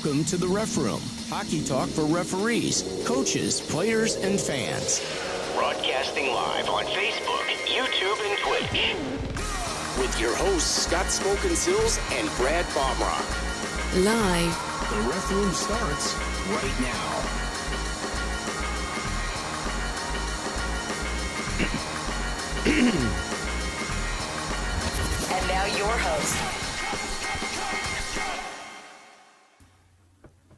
Welcome to the Ref Room, hockey talk for referees, coaches, players, and fans. Broadcasting live on Facebook, YouTube, and Twitch. With your hosts, Scott Smokin SIlz and Brad Baumruck. Live. The Ref Room starts right now. And now your host.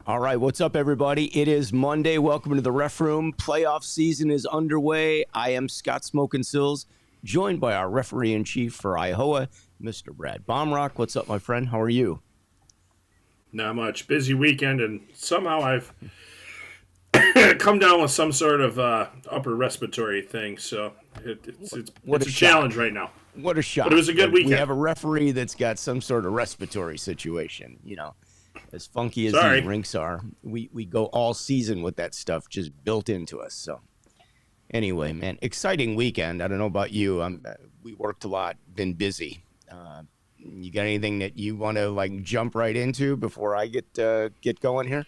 All right, what's up, everybody? It is Monday. Welcome to the Ref Room. Playoff season is underway. I am Scott Smokin SIlz, joined by our referee-in-chief for Iowa, Mr. Brad Baumruck. What's up, my friend? How are you? Not much. Busy weekend, and somehow I've come down with some sort of upper respiratory thing, so it's a challenge right now. What a shock. But it was a good weekend. We have a referee that's got some sort of respiratory situation, you know. As funky as Sorry. these rinks are, we go all season with that stuff just built into us. So anyway, man, exciting weekend. I don't know about you. We worked a lot, been busy. You got anything that you want to like jump right into before I get going here?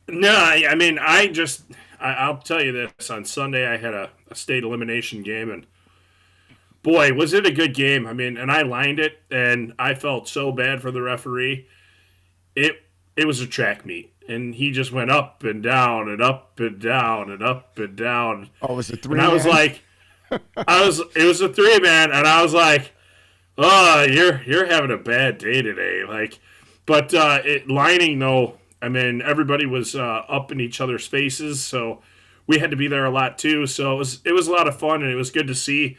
No, I mean, I'll tell you this. On Sunday, I had a state elimination game, and boy, was it a good game. I mean, and I lined it, and I felt so bad for the referee. It was a track meet, and he just went up and down and up and down and up and down. Oh, was it three? And I was like, it was a 3-man, and I was like, oh, you're having a bad day today. Like, but lining though, I mean, everybody was up in each other's faces, so we had to be there a lot too. So it was a lot of fun, and it was good to see.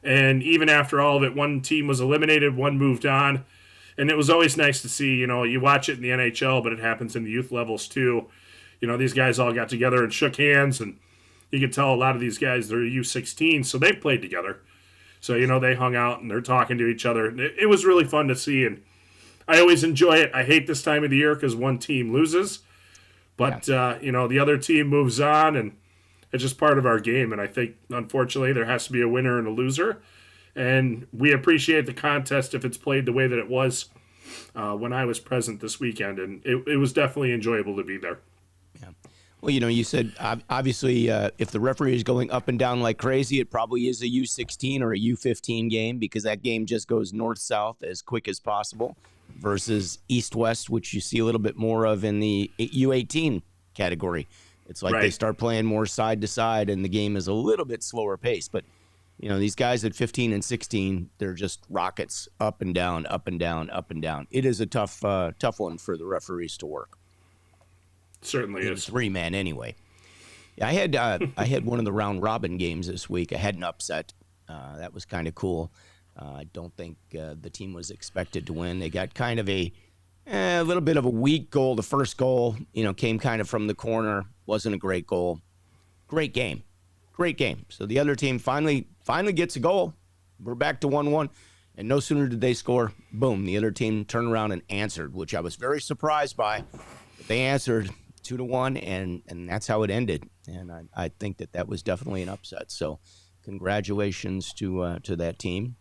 And even after all of it, one team was eliminated, one moved on. And it was always nice to see, you know, you watch it in the NHL, but it happens in the youth levels too. You know, these guys all got together and shook hands, and you could tell a lot of these guys, they're U16, so they played together. So, you know, they hung out and they're talking to each other. It was really fun to see, and I always enjoy it. I hate this time of the year because one team loses, but, you know, the other team moves on, and it's just part of our game. And I think, unfortunately, there has to be a winner and a loser. And we appreciate the contest if it's played the way that it was when I was present this weekend. And it was definitely enjoyable to be there. Yeah. Well, you know, you said obviously if the referee is going up and down like crazy, it probably is a U16 or a U15 game because that game just goes north-south as quick as possible versus east-west, which you see a little bit more of in the U18 category. It's like They start playing more side to side and the game is a little bit slower pace. But you know, these guys at 15 and 16, they're just rockets up and down, up and down, up and down. It is a tough one for the referees to work. Certainly is. 3-man anyway. Yeah, I had one of the round robin games this week. I had an upset. That was kind of cool. I don't think the team was expected to win. They got kind of a little bit of a weak goal. The first goal, you know, came kind of from the corner. Wasn't a great goal. Great game. So the other team finally gets a goal. We're back to 1-1. And no sooner did they score, boom, the other team turned around and answered, which I was very surprised by. They answered 2-1, and that's how it ended. And I think that was definitely an upset. So congratulations to that team.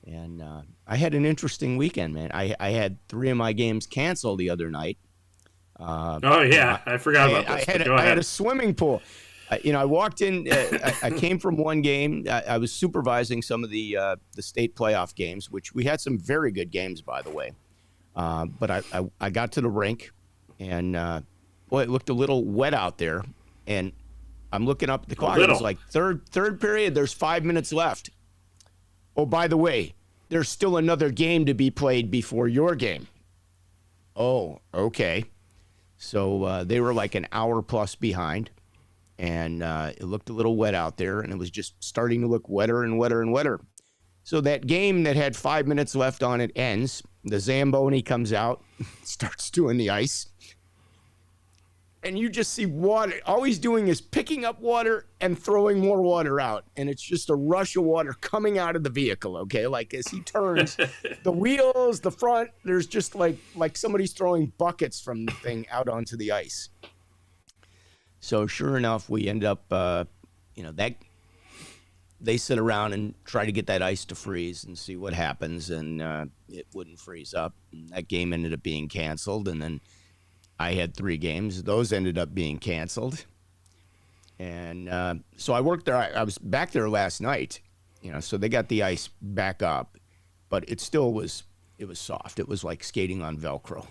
And I had an interesting weekend, man. I had 3 of my games canceled the other night. I forgot about this. I had a swimming pool. I walked in. I came from one game. I was supervising some of the state playoff games, which we had some very good games, by the way. But I got to the rink, and boy, it looked a little wet out there. And I'm looking up at the clock. It was like third period. There's 5 minutes left. Oh, by the way, there's still another game to be played before your game. Oh, okay. So they were like an hour plus behind. And it looked a little wet out there, and it was just starting to look wetter and wetter and wetter. So that game that had 5 minutes left on it ends. The Zamboni comes out, starts doing the ice. And you just see water. All he's doing is picking up water and throwing more water out. And it's just a rush of water coming out of the vehicle, okay? Like as he turns, the wheels, the front, there's just like somebody's throwing buckets from the thing out onto the ice. So sure enough, we end up, that they sit around and try to get that ice to freeze and see what happens, and it wouldn't freeze up. And that game ended up being canceled, and then I had 3 games. Those ended up being canceled. And so I worked there. I was back there last night, so they got the ice back up, but it was soft. It was like skating on Velcro.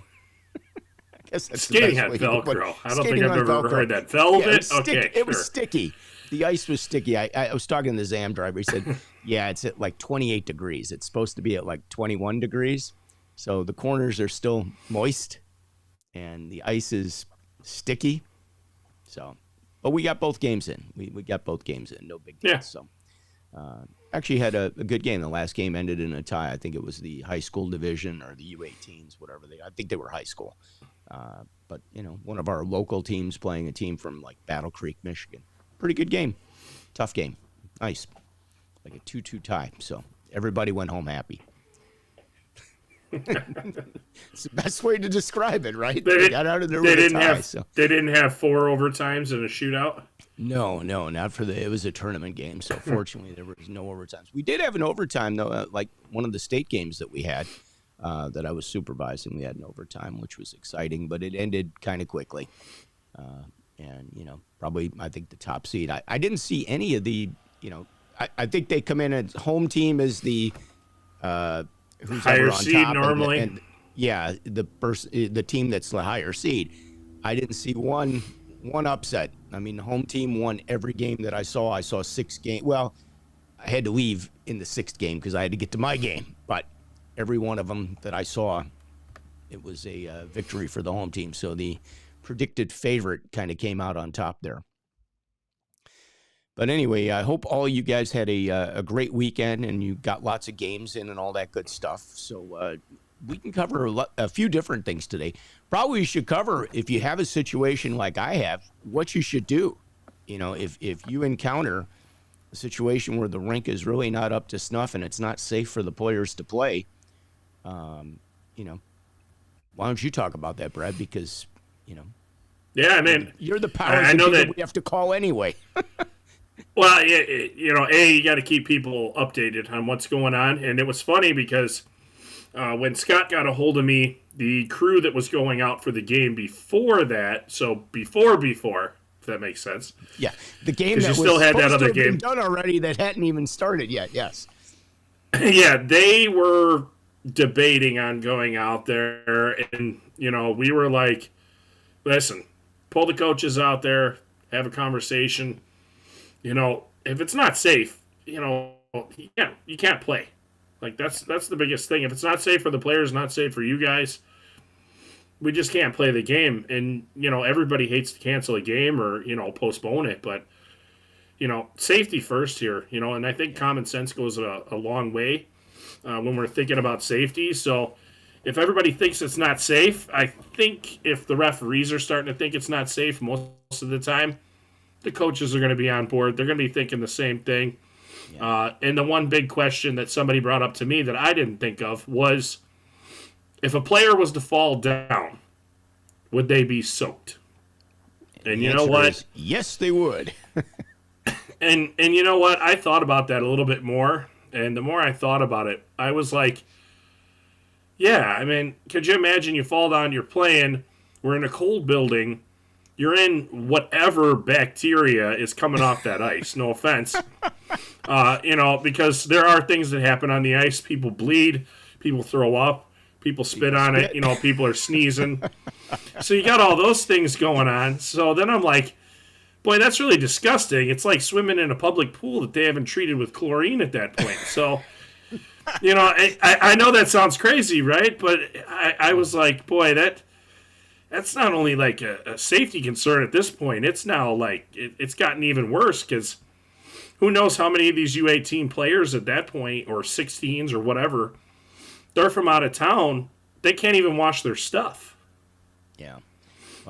I guess that's skating on Velcro. I don't think I've ever heard that. Velvet? Yeah, it was sticky. The ice was sticky. I was talking to the ZAM driver. He said, yeah, it's at like 28 degrees. It's supposed to be at like 21 degrees. So the corners are still moist and the ice is sticky. So, but we got both games in. We got both games in. No big deal. Yeah. So, actually had a good game. The last game ended in a tie. I think it was the high school division or the U18s, whatever I think they were high school. But, one of our local teams playing a team from like Battle Creek, Michigan. Pretty good game. Tough game. Nice. Like a 2-2 tie. So everybody went home happy. It's the best way to describe it, right? They got out of there with a tie. They didn't have 4 overtimes and a shootout? No, not for it was a tournament game. So fortunately there was no overtimes. We did have an overtime though, like one of the state games that we had that I was supervising. We had an overtime, which was exciting, but it ended kind of quickly. And, probably, I think, the top seed. I didn't see any of the, I think they come in as home team as the who's higher on seed top normally. The team that's the higher seed. I didn't see one upset. I mean, the home team won every game that I saw. I saw 6 games. Well, I had to leave in the 6th game because I had to get to my game. But every one of them that I saw, it was a victory for the home team. So the predicted favorite kind of came out on top there. But anyway, I hope all you guys had a great weekend and you got lots of games in and all that good stuff. So we can cover a few different things today. Probably you should cover, if you have a situation like I have, what you should do. If you encounter a situation where the rink is really not up to snuff and it's not safe for the players to play, why don't you talk about that, Brad? Because yeah, I mean, you're the powers I know that we have to call anyway. Well, you got to keep people updated on what's going on. And it was funny because when Scott got a hold of me, the crew that was going out for the game before that, so before, if that makes sense. Yeah, the game that you was still had that other to have game been done already that hadn't even started yet. Yes. Yeah, they were debating on going out there, and we were like, listen, pull the coaches out there, have a conversation. If it's not safe, you can't play. Like that's the biggest thing. If it's not safe for the players, not safe for you guys, we just can't play the game. And everybody hates to cancel a game or postpone it, but safety first here. And I think common sense goes a long way when we're thinking about safety. So if everybody thinks it's not safe, I think if the referees are starting to think it's not safe most of the time, the coaches are going to be on board. They're going to be thinking the same thing. Yeah. And the one big question that somebody brought up to me that I didn't think of was, if a player was to fall down, would they be soaked? And you know what? Yes, they would. and you know what? I thought about that a little bit more. And the more I thought about it, I was like, yeah, I mean, could you imagine you fall down, you're playing, we're in a cold building, you're in whatever bacteria is coming off that ice. No offense. Because there are things that happen on the ice. People bleed. People throw up. People spit on it. People are sneezing. So you got all those things going on. So then I'm like, boy, that's really disgusting. It's like swimming in a public pool that they haven't treated with chlorine at that point. So, I know that sounds crazy, right? But I was like, boy, that's not only like a safety concern at this point. It's now like it's gotten even worse because who knows how many of these U18 players at that point, or 16s or whatever, they're from out of town. They can't even wash their stuff. Yeah.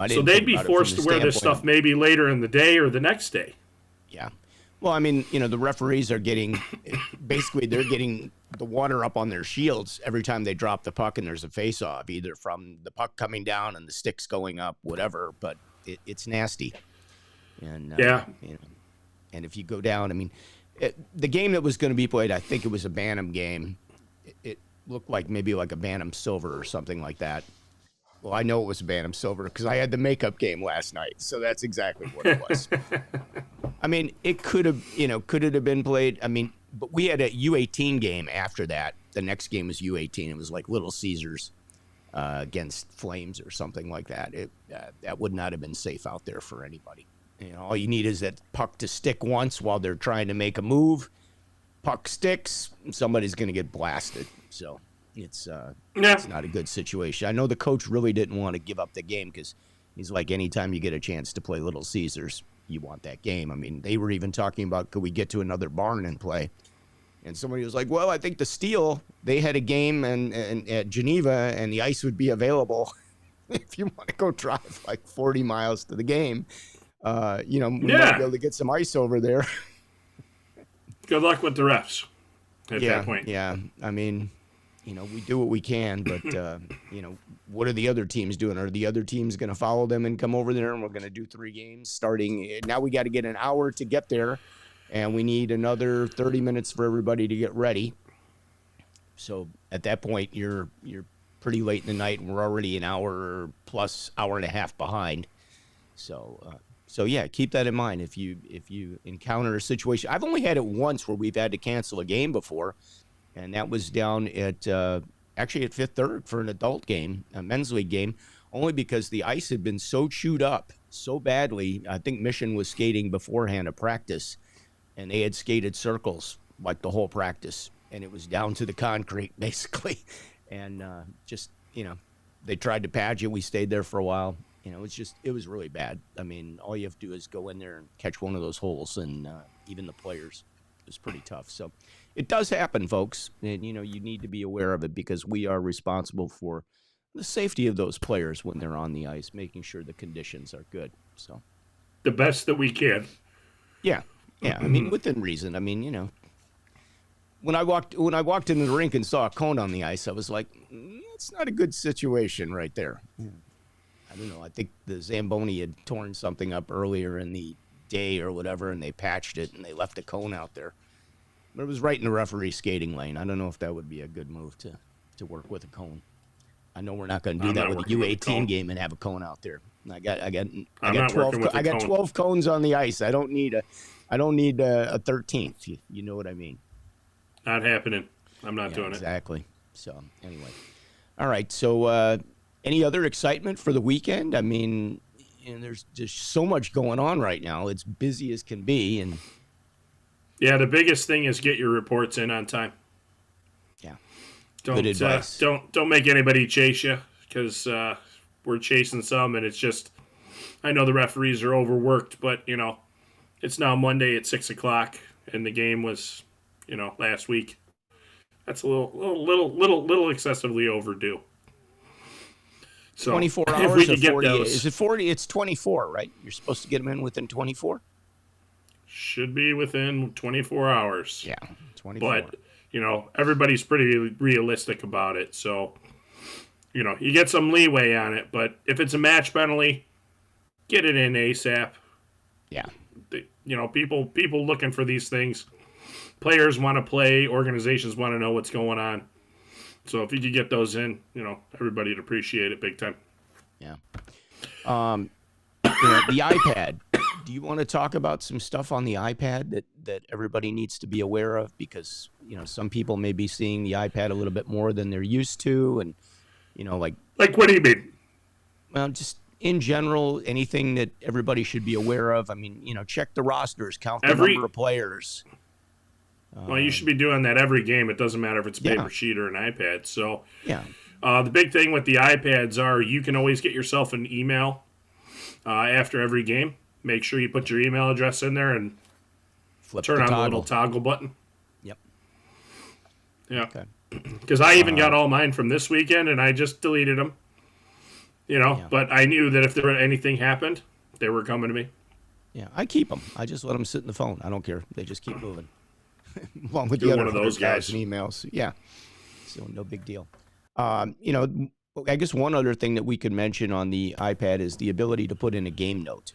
So they'd be forced to wear this stuff maybe later in the day or the next day. Yeah. Well, I mean, the referees are getting, basically they're getting the water up on their shields every time they drop the puck and there's a face-off, either from the puck coming down and the sticks going up, whatever, but it's nasty. And yeah. And if you go down, I mean, the game that was going to be played, I think it was a Bantam game. It looked like maybe like a Bantam Silver or something like that. Well, I know it was Bantam Silver because I had the makeup game last night, so that's exactly what it was. I mean, it could have, could it have been played? I mean, but we had a U18 game after that. The next game was U18. It was like Little Caesars against Flames or something like that. That would not have been safe out there for anybody. All you need is that puck to stick once while they're trying to make a move. Puck sticks, somebody's going to get blasted. So it's not a good situation. I know the coach really didn't want to give up the game because he's like, anytime you get a chance to play Little Caesars, you want that game. I mean, they were even talking about, could we get to another barn and play? And somebody was like, well, I think the Steel, they had a game and at Geneva, and the ice would be available if you want to go drive like 40 miles to the game. We might be able to get some ice over there. Good luck with the refs at that point. Yeah, I mean, we do what we can, but, what are the other teams doing? Are the other teams going to follow them and come over there, and we're going to do 3 games starting? Now we got to get an hour to get there, and we need another 30 minutes for everybody to get ready. So at that point, you're pretty late in the night, and we're already an hour plus hour and a half behind. So yeah, keep that in mind if you encounter a situation. I've only had it once where we've had to cancel a game before, and that was down at actually at Fifth Third for an adult game, a men's league game, only because the ice had been so chewed up so badly. I think Mission was skating beforehand of practice, and they had skated circles like the whole practice, and it was down to the concrete basically, and they tried to patch it. We stayed there for a while. It was really bad. I mean, all you have to do is go in there and catch one of those holes, and even the players, it was pretty tough. So it does happen, folks, and, you need to be aware of it because we are responsible for the safety of those players when they're on the ice, making sure the conditions are good. So the best that we can. Yeah. I mean, within reason. I mean, when I walked into the rink and saw a cone on the ice, I was like, it's not a good situation right there. Yeah. I don't know. I think the Zamboni had torn something up earlier in the day or whatever, and they patched it, and they left a cone out there. But it was right in the referee's skating lane. I don't know if that would be a good move to work with a cone. I know we're not going to do that with a U18 game and have a cone out there. I got 12 cones on the ice. I don't need a 13th. You know what I mean? Not happening. I'm not doing it. Exactly. So anyway, all right. So any other excitement for the weekend? I mean, there's just so much going on right now. It's busy as can be, and yeah, the biggest thing is get your reports in on time. Yeah. Good advice. Don't make anybody chase you because we're chasing some, and it's just. I know the referees are overworked, but it's now Monday at 6:00, and the game was, last week. That's a little excessively overdue. So 24 hours or 48? Is it 40? It's 24, right? You're supposed to get them in within 24? Should be within 24 hours. Yeah, 24. But, everybody's pretty realistic about it. So, you get some leeway on it. But if it's a match penalty, get it in ASAP. Yeah. People looking for these things. Players want to play. Organizations want to know what's going on. So if you could get those in, everybody would appreciate it big time. Yeah. The iPad. Do you want to talk about some stuff on the iPad that everybody needs to be aware of? Because, some people may be seeing the iPad a little bit more than they're used to. And, like what do you mean? Well, just in general, anything that everybody should be aware of. I mean, check the rosters, count the number of players. Well, you should be doing that every game. It doesn't matter if it's a paper sheet or an iPad. So, the big thing with the iPads are you can always get yourself an email after every game. Make sure you put your email address in there and turn on the little toggle button. Yep. Yeah. Because I even got all mine from this weekend, and I just deleted them. But I knew that if anything happened, they were coming to me. Yeah, I keep them. I just let them sit in the phone. I don't care. They just keep moving. Along with You're the other one of those guys. emails. Yeah. So no big deal. I guess one other thing that we could mention on the iPad is the ability to put in a game note.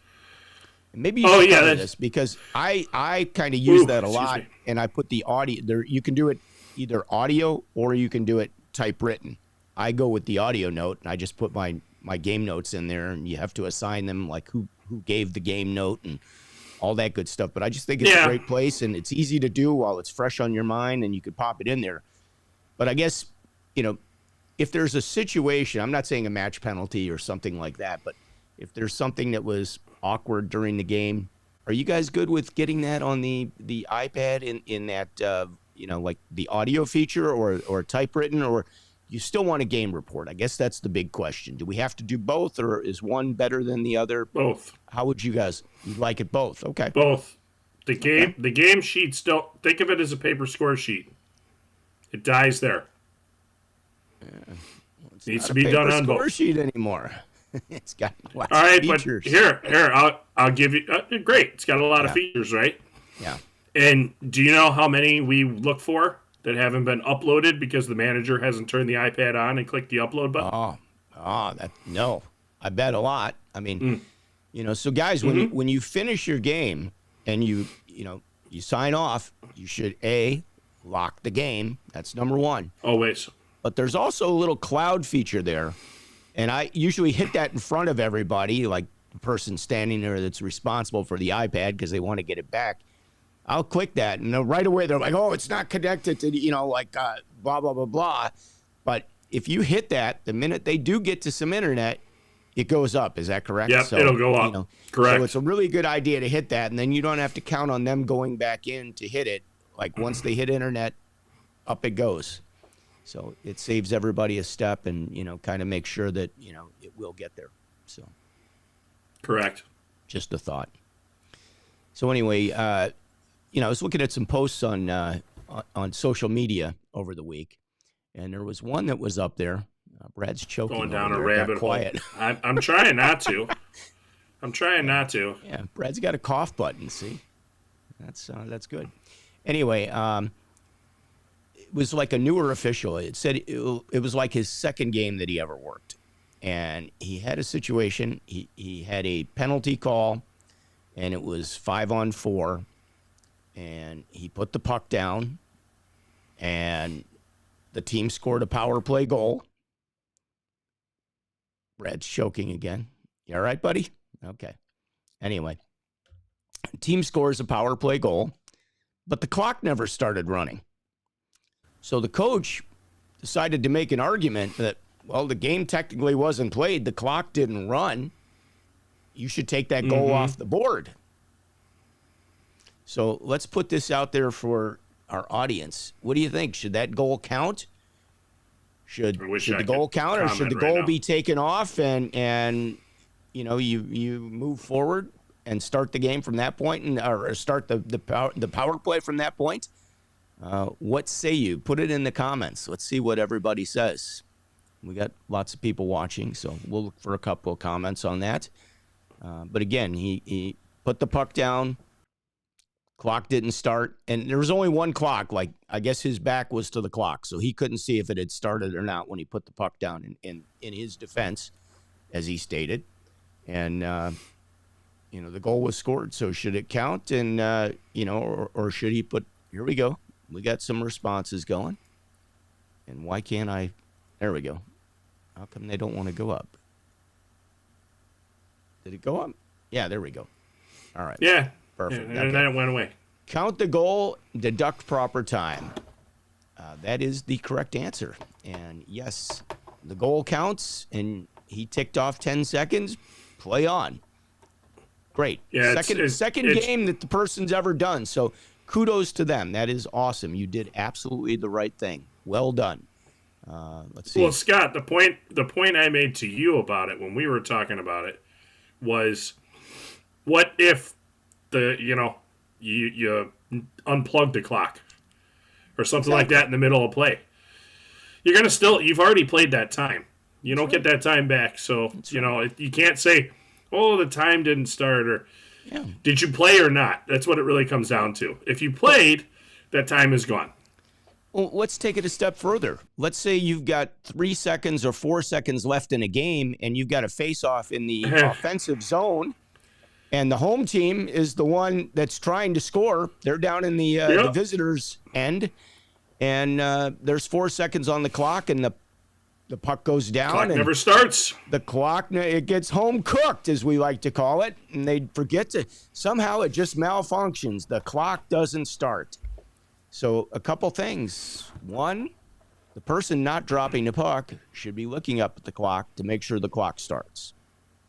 And maybe you should cover this because I kind of use that a lot, and I put the audio there. You can do it either audio or you can do it typewritten. I go with the audio note, and I just put my my game notes in there, and you have to assign them like who gave the game note and all that good stuff. But I just think it's a great place, and it's easy to do while it's fresh on your mind, and you could pop it in there. But I guess, if there's a situation, I'm not saying a match penalty or something like that, but if there's something that was awkward during the game, are you guys good with getting that on the iPad in that, like the audio feature or typewritten, or you still want a game report? I guess that's the big question. Do we have to do both, or is one better than the other? Both. How would you guys like it? Both. Okay. Both. The game sheets, don't think of it as a paper score sheet. It dies there. It needs to be done on both. Score sheet anymore. It's got lots All right, of features. but here, I'll give you. Great, it's got a lot of features, right? Yeah. And do you know how many we look for that haven't been uploaded because the manager hasn't turned the iPad on and clicked the upload button? No. I bet a lot. I mean, so guys, when you finish your game and you sign off, you should lock the game. That's number one. Always. But there's also a little cloud feature there, and I usually hit that in front of everybody, like the person standing there that's responsible for the iPad because they want to get it back. I'll click that, and right away they're like, "Oh, it's not connected to blah blah blah blah." But if you hit that, the minute they do get to some internet, it goes up. Is that correct? Yep, it'll go up. Correct. So it's a really good idea to hit that, and then you don't have to count on them going back in to hit it. Like once they hit internet, up it goes. So it saves everybody a step, and kind of make sure that it will get there. So. Correct. Just a thought. So anyway, I was looking at some posts on social media over the week, and there was one that was up there. Brad's choking. Going down a rabbit hole. Quiet. I'm trying not to. I'm trying not to. Yeah, Brad's got a cough button. See, that's good. Anyway, it was like a newer official. It said it was like his second game that he ever worked, and he had a situation. He had a penalty call, and it was 5-on-4, and he put the puck down, and the team scored a power play goal. Brad's choking again. You all right, buddy? Okay. Anyway, team scores a power play goal, but the clock never started running. So the coach decided to make an argument that, well, the game technically wasn't played. The clock didn't run. You should take that goal off the board. So let's put this out there for our audience. What do you think? Should that goal count? Should the goal count, or should the goal be taken off and you move forward and start the game from that point, or start the power play from that point? What say you? Put it in the comments. Let's see what everybody says. We got lots of people watching, so we'll look for a couple of comments on that. But again, he put the puck down. Clock didn't start, and there was only one clock. Like, I guess his back was to the clock, so he couldn't see if it had started or not when he put the puck down. In his defense, as he stated, and the goal was scored. So should it count? And or should he put? Here we go. We got some responses going. And why can't I? There we go. How come they don't want to go up? Did it go up? Yeah, there we go. All right. Yeah. Perfect. Yeah, and then it went away. Count the goal, deduct proper time. That is the correct answer. And yes, the goal counts, and he ticked off 10 seconds. Play on. Great. Yeah, second game that the person's ever done. So kudos to them. That is awesome. You did absolutely the right thing. Well done. Let's see. Well, Scott, the point I made to you about it when we were talking about it was, what if you unplug the clock or something like that in the middle of play? You're gonna you've already played that time. You don't get that time back. So you can't say, "Oh, the time didn't start," or "Did you play or not?" That's what it really comes down to. If you played, that time is gone. Well, let's take it a step further. Let's say you've got 3 seconds or 4 seconds left in a game, and you've got a face-off in the offensive zone, and the home team is the one that's trying to score. They're down in the visitors' end, and there's 4 seconds on the clock, and the puck goes down. Clock and never starts. The clock, it gets home cooked, as we like to call it, and they forget to, somehow it just malfunctions. The clock doesn't start. So a couple things. One, the person not dropping the puck should be looking up at the clock to make sure the clock starts.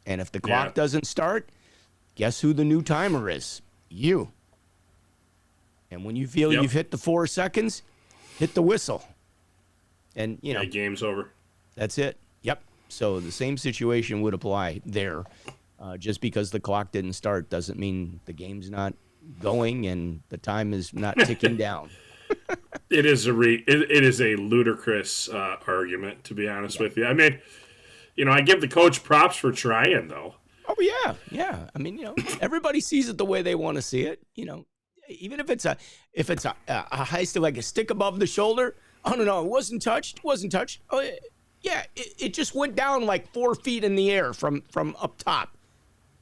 And if the clock doesn't start, guess who the new timer is? You. And when you feel you've hit the 4 seconds, hit the whistle. And, you know. Game's over. That's it. Yep. So the same situation would apply there. Just because the clock didn't start doesn't mean the game's not going and the time is not ticking down. It is a ludicrous argument, to be honest with you. I mean, you know, I give the coach props for trying, though. Oh yeah, yeah. I mean, you know, everybody sees it the way they want to see it. You know, even if it's a high stick, like a stick above the shoulder. Oh no, it wasn't touched. Wasn't touched. Oh yeah, it just went down like 4 feet in the air from up top.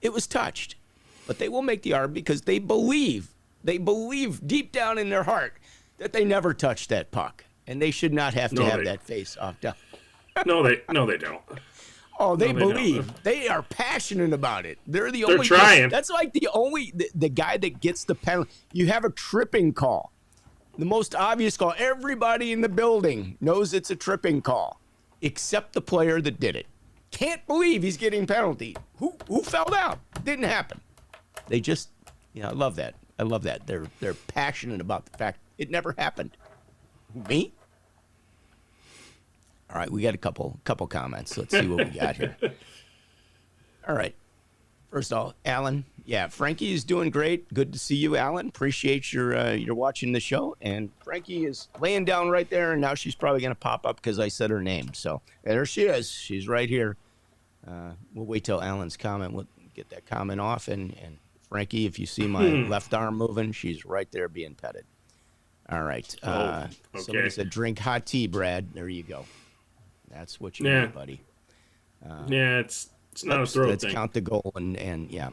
It was touched, but they will make the argument because they believe deep down in their heart that they never touched that puck, and they should not have to have that face off down. No, they don't. Oh, they believe. They are passionate about it. They're trying. That's like the guy that gets the penalty. You have a tripping call. The most obvious call. Everybody in the building knows it's a tripping call, except the player that did it. Can't believe he's getting penalty. Who fell down? Didn't happen. They just, I love that. I love that. They're passionate about the fact it never happened. Me? All right, we got a couple comments. Let's see what we got here. All right. First of all, Alan, Frankie is doing great. Good to see you, Alan. Appreciate you're watching the show. And Frankie is laying down right there, and now she's probably going to pop up because I said her name. So there she is. She's right here. We'll wait till Alan's comment. We'll get that comment off. And Frankie, if you see my left arm moving, she's right there being petted. All right. Okay. Somebody said drink hot tea, Brad. There you go. That's what you need, buddy. It's not a throw thing. Let's count the goal and yeah.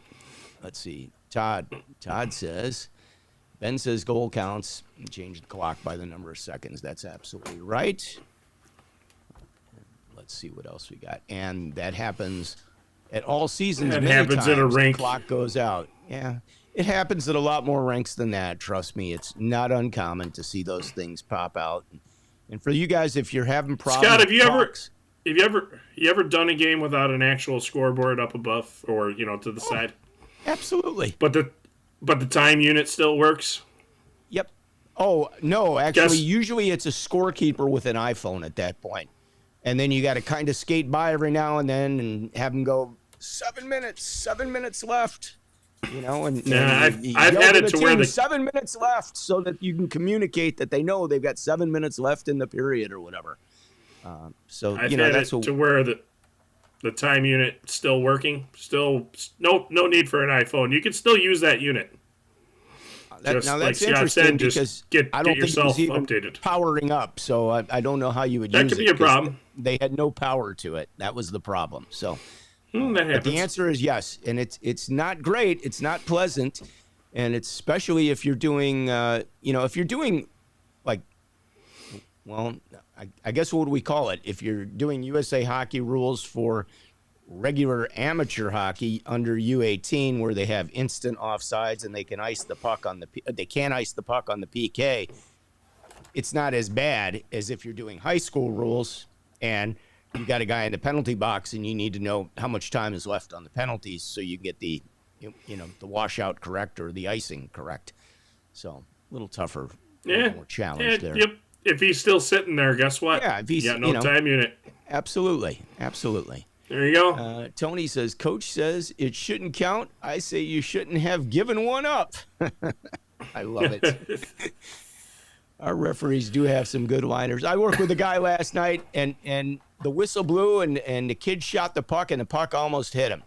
Let's see. Todd says, Ben says goal counts. Change the clock by the number of seconds. That's absolutely right. Let's see what else we got. And that happens at all seasons. That happens at a rink. The clock goes out. Yeah. It happens at a lot more rinks than that. Trust me. It's not uncommon to see those things pop out. And for you guys, if you're having problems, Scott, have you ever done a game without an actual scoreboard up above or to the side? Absolutely. But the time unit still works. Yep. Oh no, actually, usually it's a scorekeeper with an iPhone at that point, and then you got to kind of skate by every now and then and have them go 7 minutes left. And I've had it to where the 7 minutes left, so that you can communicate that they know they've got 7 minutes left in the period or whatever. So I've had that's it to where the time unit still working. Still, no need for an iPhone. You can still use that unit. That's like interesting said, because get I don't yourself think it was even updated. powering up. So I don't know how you would That use it. That could be a problem. They had no power to it. That was the problem. So. But the answer is yes, and it's not great. It's not pleasant, and it's especially if you're doing, if you're doing, like, well, I guess what would we call it? If you're doing USA Hockey rules for regular amateur hockey under U18, where they have instant offsides and they can ice the puck on they can't ice the puck on the PK. It's not as bad as if you're doing high school rules and you got a guy in the penalty box and you need to know how much time is left on the penalties so you get the washout correct or the icing correct. So a little tougher, more challenge there. Yep. If he's still sitting there, guess what? Yeah, if he's time unit. Absolutely. There you go. Tony says, Coach says it shouldn't count. I say you shouldn't have given one up. I love it. Our referees do have some good liners. I worked with a guy last night, and the whistle blew, and the kid shot the puck, and the puck almost hit him.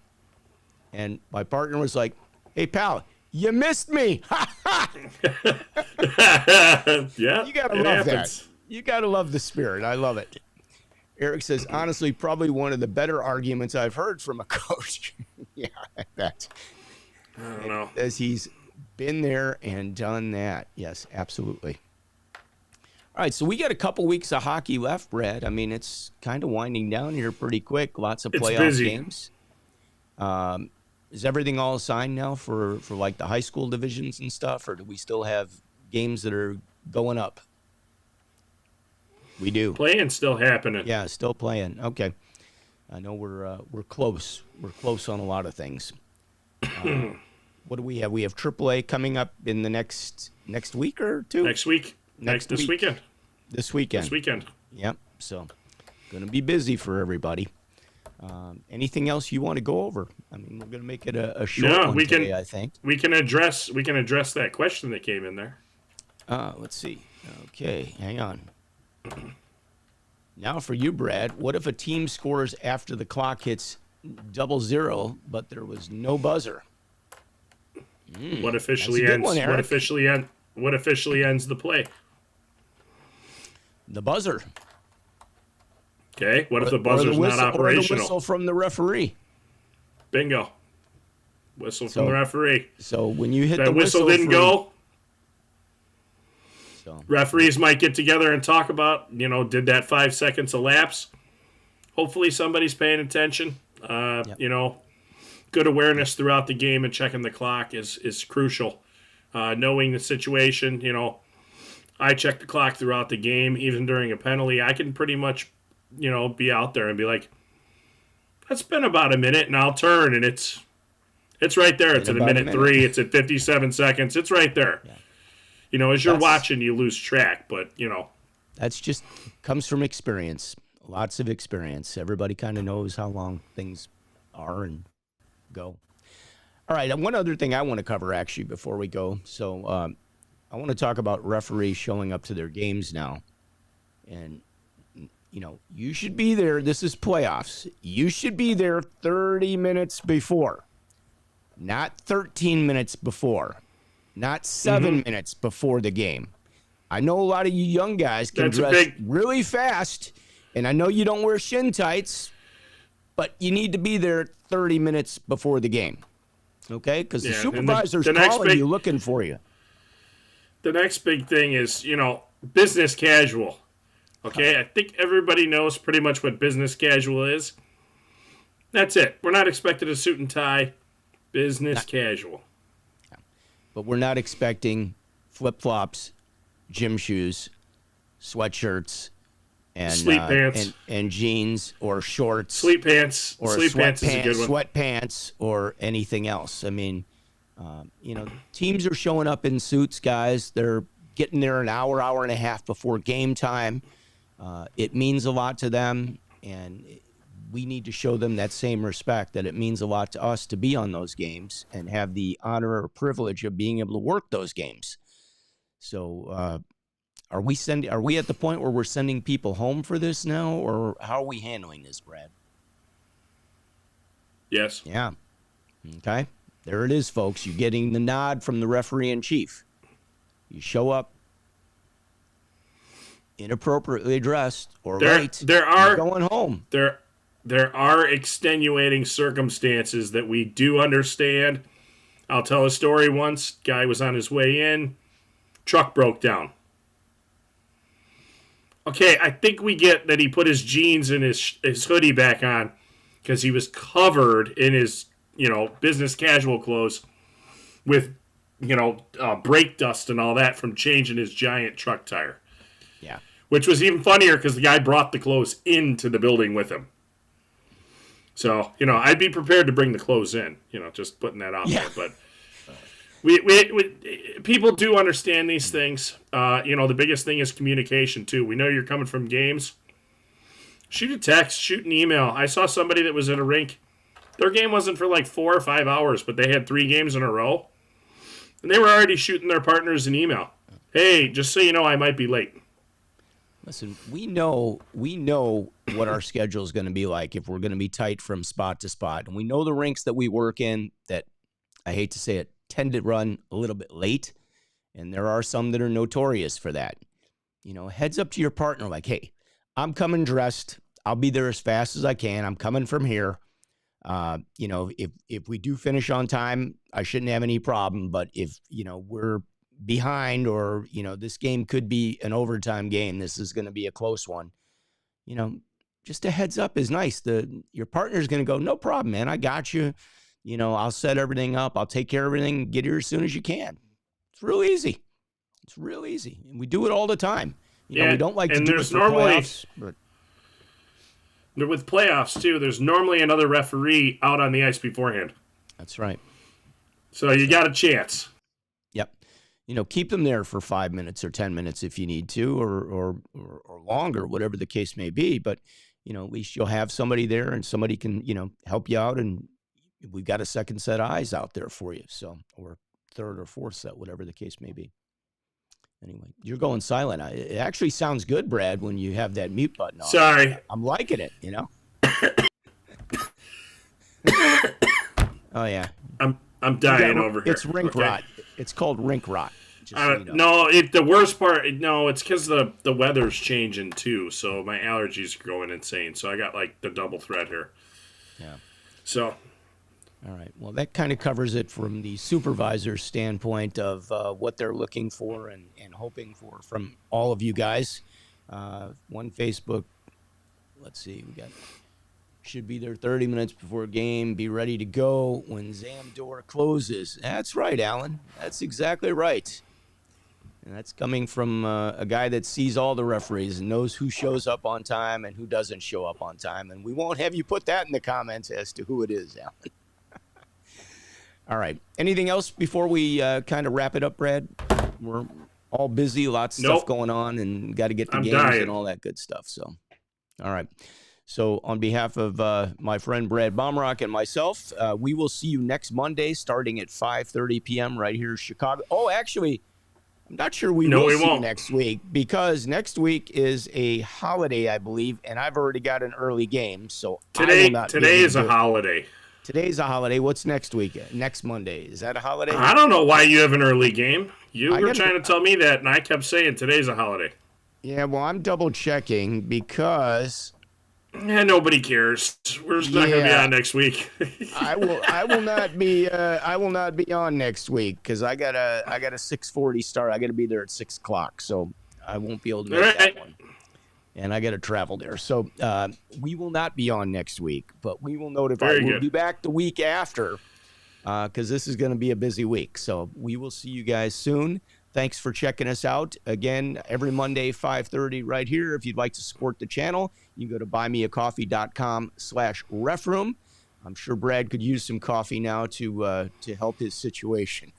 And my partner was like, "Hey, pal, you missed me." Yeah, you gotta love that. You gotta love the spirit. I love it. Eric says, honestly, probably one of the better arguments I've heard from a coach. Yeah, that. I don't know. As he's been there and done that. Yes, absolutely. All right, so we got a couple weeks of hockey left, Brad. I mean, it's kind of winding down here pretty quick. Lots of playoff busy. games. Is everything all assigned now for like the high school divisions and stuff, or do we still have games that are going up? We do. Playing still happening. Yeah, still playing. Okay. I know we're close. We're close on a lot of things. What do we have? We have AAA coming up in the next week or two. This weekend. This weekend. This weekend. Yep. So, going to be busy for everybody. Anything else you want to go over? I mean, we're going to make it a short one today, I think. We can address that question that came in there. Let's see. Okay, hang on. Now for you, Brad. What if a team scores after the clock hits 00, but there was no buzzer? What officially ends? What officially ends the play? The buzzer. Okay. What if the buzzer's not operational? Or the whistle from the referee. Bingo. Whistle from the referee. So when you hit that the whistle didn't go. So referees might get together and talk about, did that 5 seconds elapse? Hopefully somebody's paying attention. Good awareness throughout the game and checking the clock is crucial. Knowing the situation, I check the clock throughout the game, even during a penalty. I can pretty much, be out there and be like, it's been about a minute, and I'll turn, and it's right there. It's at a minute 3. It's at 57 seconds. It's right there. Yeah. As you're watching, you lose track, but, That's just comes from experience. Lots of experience. Everybody kind of knows how long things are and go. All right, one other thing I want to cover, actually, before we go. So I want to talk about referees showing up to their games now. And, you should be there. This is playoffs. You should be there 30 minutes before, not 13 minutes before. Not 7 minutes before the game. I know a lot of you young guys can dress really fast, and I know you don't wear shin tights, but you need to be there 30 minutes before the game, okay? Because the supervisor's calling you, looking for you. The next big thing is, business casual, okay? I think everybody knows pretty much what business casual is. That's it. We're not expected a suit and tie. Business casual. But we're not expecting flip-flops, gym shoes, sweatshirts, and sleep pants, and jeans or shorts, sleep pants, or pants is a good one. Sweatpants or anything else. I mean, teams are showing up in suits, guys. They're getting there an hour and a half before game time. It means a lot to them, and we need to show them that same respect, that it means a lot to us to be on those games and have the honor or privilege of being able to work those games. So are we at the point where we're sending people home for this now, or how are we handling this, Brad? Yes. Yeah. Okay. There it is, folks. You're getting the nod from the referee in chief. You show up inappropriately dressed or you're going home. There are extenuating circumstances that we do understand. I'll tell a story once. Guy was on his way in. Truck broke down. Okay, I think we get that he put his jeans and his hoodie back on because he was covered in his, business casual clothes with, brake dust and all that from changing his giant truck tire. Yeah. Which was even funnier because the guy brought the clothes into the building with him. So, I'd be prepared to bring the clothes in, just putting that out there. But we people do understand these things. The biggest thing is communication, too. We know you're coming from games. Shoot a text, shoot an email. I saw somebody that was at a rink. Their game wasn't for like 4 or 5 hours, but they had 3 games in a row. And they were already shooting their partners an email. Hey, just so you know, I might be late. Listen, we know what our schedule is going to be like if we're going to be tight from spot to spot. And we know the rinks that we work in that, I hate to say it, tend to run a little bit late. And there are some that are notorious for that. Heads up to your partner like, hey, I'm coming dressed. I'll be there as fast as I can. I'm coming from here. If we do finish on time, I shouldn't have any problem. But if, we're behind, or, this game could be an overtime game. This is going to be a close one. Just a heads up is nice. Your partner's going to go, no problem, man. I got you. I'll set everything up. I'll take care of everything. Get here as soon as you can. It's real easy. It's real easy. And we do it all the time. We don't like to do it for playoffs, but with playoffs too, there's normally another referee out on the ice beforehand. That's right. So you got a chance. Yep. Keep them there for 5 minutes or 10 minutes if you need to, or longer, whatever the case may be. But, at least you'll have somebody there, and somebody can, help you out. And we've got a second set of eyes out there for you. So, or third or fourth set, whatever the case may be. Anyway, you're going silent. It actually sounds good, Brad, when you have that mute button on. Sorry. I'm liking it, Oh, yeah. I'm dying over here. It's rink rot. It's called rink rot. No, the worst part, it's because the weather's changing too, so my allergies are going insane. So I got like the double threat here. Yeah. So. All right. Well, that kind of covers it from the supervisor's standpoint of what they're looking for and hoping for from all of you guys. One Facebook, let's see, should be there 30 minutes before game. Be ready to go when Zam door closes. That's right, Alan. That's exactly right. And that's coming from a guy that sees all the referees and knows who shows up on time and who doesn't show up on time. And we won't have you put that in the comments as to who it is, Alan. All right. Anything else before we kind of wrap it up, Brad? We're all busy, lots of stuff going on, and got to get to games and all that good stuff. So, all right. So on behalf of my friend Brad Baumruck and myself, we will see you next Monday starting at 5:30 p.m. right here in Chicago. Oh, actually, I'm not sure we will see you next week, because next week is a holiday, I believe, and I've already got an early game. So today is a holiday. Today's a holiday. What's next week? Next Monday. Is that a holiday? I don't know why you have an early game. You were trying to tell me that, and I kept saying today's a holiday. Yeah, well, I'm double checking because nobody cares. We're just not going to be on next week. I will not be on next week because I got a 6:40 start. I got to be there at 6 o'clock, so I won't be able to make that one. And I got to travel there. So we will not be on next week, but we will notify. We'll be back the week after because this is going to be a busy week. So we will see you guys soon. Thanks for checking us out. Again, every Monday, 5:30 right here. If you'd like to support the channel, you can go to buymeacoffee.com/refroom. I'm sure Brad could use some coffee now to help his situation.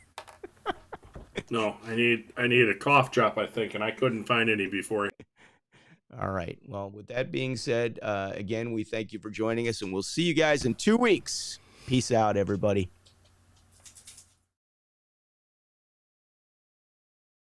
No, I need a cough drop, I think, and I couldn't find any before. All right. Well, with that being said, again, we thank you for joining us, and we'll see you guys in 2 weeks. Peace out, everybody.